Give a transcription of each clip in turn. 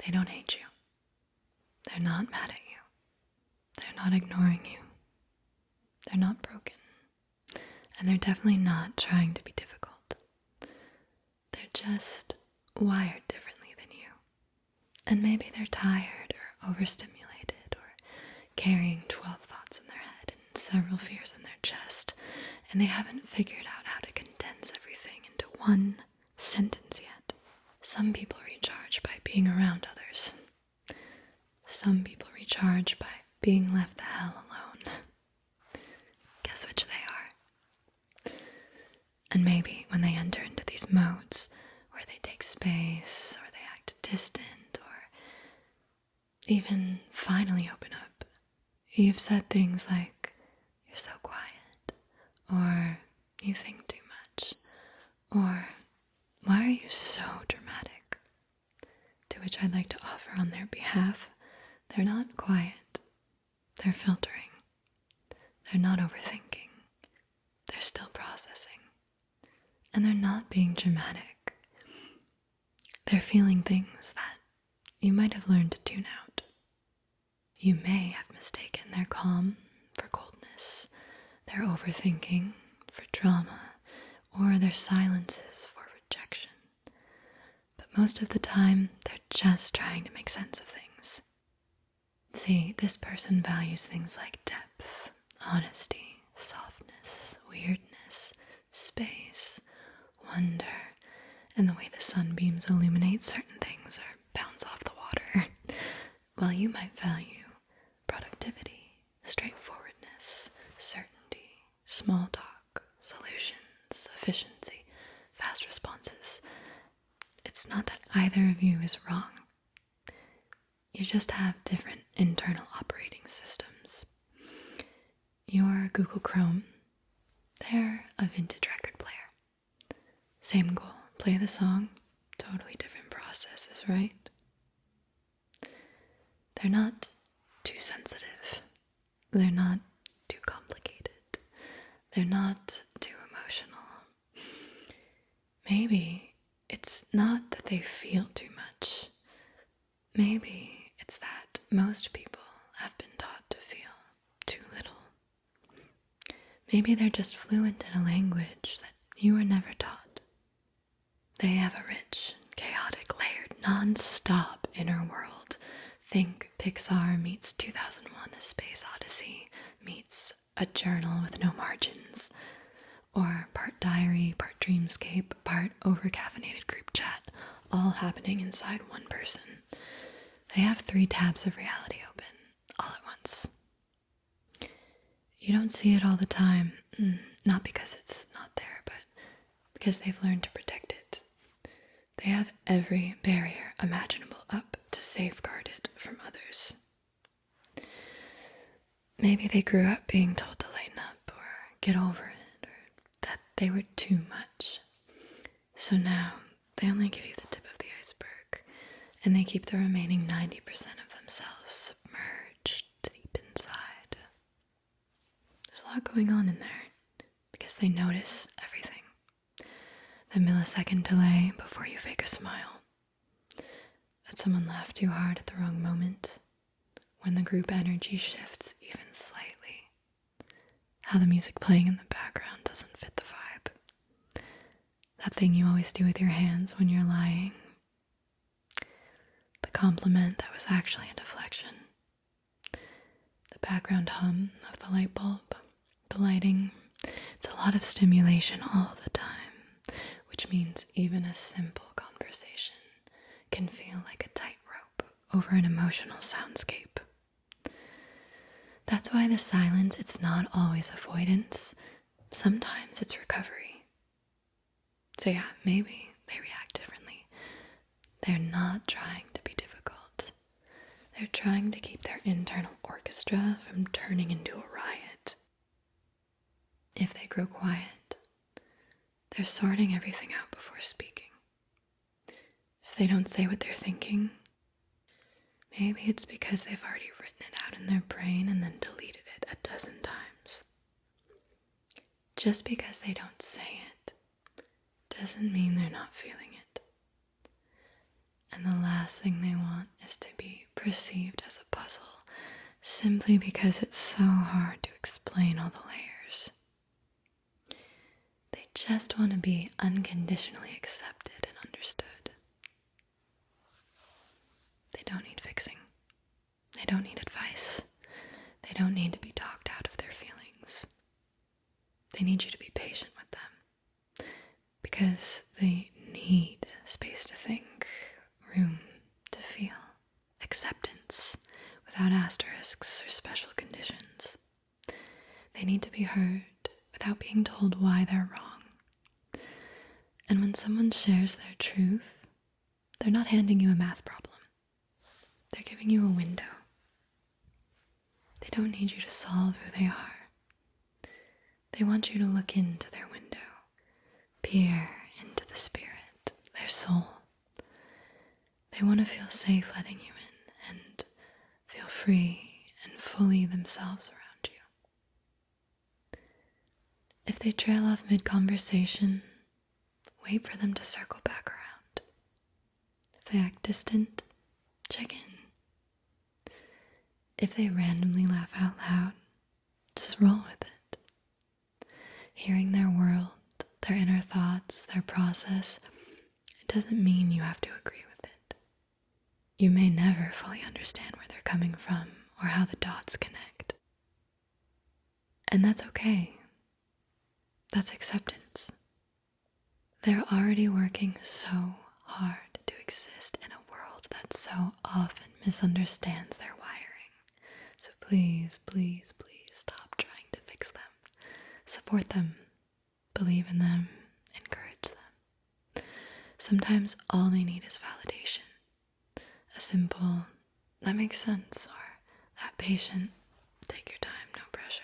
They don't hate you. They're not mad at you. They're not ignoring you. They're not broken. And they're definitely not trying to be difficult. They're just wired differently than you. And maybe they're tired or overstimulated or carrying 12 thoughts in their head and several fears in their chest, and they haven't figured out how to condense everything into one sentence yet. Some people recharge by being around others. Some people recharge by being left the hell alone. Guess which they are. And maybe when they enter into these modes where they take space or they act distant or even finally open up, you've said things like, "You're so quiet," or "You think too much," or "Why are you so dramatic?" To which I'd like to offer on their behalf, they're not quiet. They're filtering. They're not overthinking. They're still processing. And they're not being dramatic. They're feeling things that you might have learned to tune out. You may have mistaken their calm for coldness, their overthinking for drama, or their silences for rejection. But most of the time, they're just trying to make sense of things. See, this person values things like depth, honesty, softness, weirdness, space, wonder, and the way the sunbeams illuminate certain things or bounce off the water, while you might value productivity, straightforwardness, certainty, small talk, solutions, efficiency, fast responses. It's not that either of you is wrong. You just have different internal operating systems. Your Google Chrome, they're a vintage record player. Same goal, play the song, totally different processes, right? They're not too sensitive. They're not too complicated. They're not too emotional. Maybe it's not that they feel too much. Maybe it's that most people have been taught to feel too little. Maybe they're just fluent in a language that you were never taught. They have a rich, chaotic, layered, non-stop inner world. Think Pixar meets 2001: A Space Odyssey meets a journal with no margins, or part diary, part dreamscape, part overcaffeinated group chat, all happening inside one person. They have 3 tabs of reality open, all at once. You don't see it all the time, not because it's not there, but because they've learned to protect it. They have every barrier imaginable up to safeguard it from others. Maybe they grew up being told to lighten up or get over it, or that they were too much. So now they only give you the tip of the iceberg, and they keep the remaining 90% of themselves submerged deep inside. There's a lot going on in there, because they notice everything. The millisecond delay before you fake a smile, that someone laughed too hard at the wrong moment, when the group energy shifts even slightly, how the music playing in the background doesn't fit the vibe, that thing you always do with your hands when you're lying, the compliment that was actually a deflection, the background hum of the light bulb, the lighting. It's a lot of stimulation all the time, which means even a simple conversation can feel like a tightrope over an emotional soundscape. That's why the silence, it's not always avoidance. Sometimes it's recovery. So yeah, maybe they react differently. They're not trying to be difficult. They're trying to keep their internal orchestra from turning into a riot. If they grow quiet, they're sorting everything out before speaking. If they don't say what they're thinking, maybe it's because they've already written it out in their brain and then deleted it a dozen times. Just because they don't say it doesn't mean they're not feeling it. And the last thing they want is to be perceived as a puzzle simply because it's so hard to explain all the layers. They just want to be unconditionally accepted and understood. They don't need fixing. They don't need advice. They don't need to be talked out of their feelings. They need you to be patient with them because they need space to think, room to feel, acceptance without asterisks or special conditions. They need to be heard without being told why they're wrong. And when someone shares their truth, they're not handing you a math problem. They're giving you a window. They don't need you to solve who they are. They want you to look into their window, peer into the spirit, their soul. They want to feel safe letting you in and feel free and fully themselves around you. If they trail off mid-conversation, wait for them to circle back around. If they act distant, check in. If they randomly laugh out loud, just roll with it. Hearing their world, their inner thoughts, their process, it doesn't mean you have to agree with it. You may never fully understand where they're coming from or how the dots connect. And that's okay. That's acceptance. They're already working so hard to exist in a world that so often misunderstands their wiring. So please, please, please stop trying to fix them. Support them. Believe in them. Encourage them. Sometimes all they need is validation. A simple, that makes sense, or that patient, take your time, no pressure.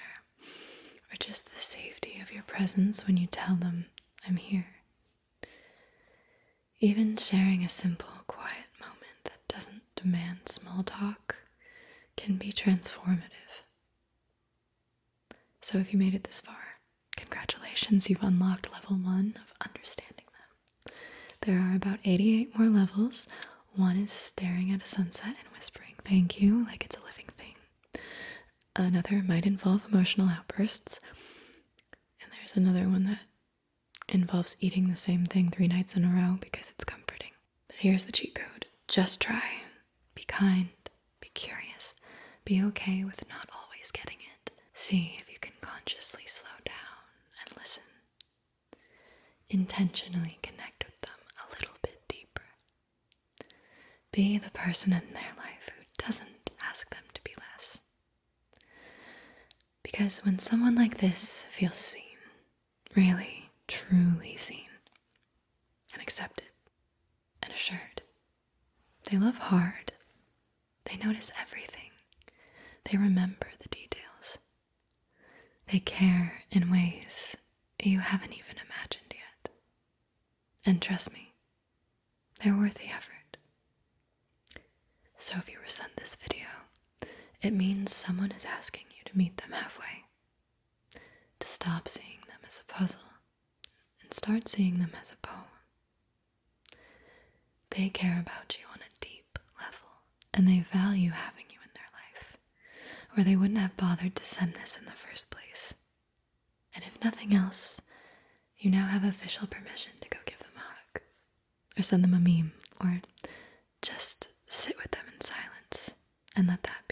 Or just the safety of your presence when you tell them, I'm here. Even sharing a simple, quiet moment that doesn't demand small talk can be transformative. So if you made it this far, congratulations, you've unlocked level 1 of understanding them. There are about 88 more levels. One is staring at a sunset and whispering thank you like it's a living thing. Another might involve emotional outbursts. And there's another one that involves eating the same thing 3 nights in a row because it's comforting. But here's the cheat code. Just try. Be kind. Be curious. Be okay with not always getting it. See if you can consciously slow down and listen. Intentionally connect with them a little bit deeper. Be the person in their life who doesn't ask them to be less. Because when someone like this feels seen, really, truly seen, and accepted, and assured, they love hard. They notice everything. They remember the details. They care in ways you haven't even imagined yet. And trust me, they're worth the effort. So if you were sent this video, it means someone is asking you to meet them halfway, to stop seeing them as a puzzle and start seeing them as a poem. They care about you on a deep level, and they value having you in their life, or they wouldn't have bothered to send this in the first place. And if nothing else, you now have official permission to go give them a hug, or send them a meme, or just sit with them in silence and let that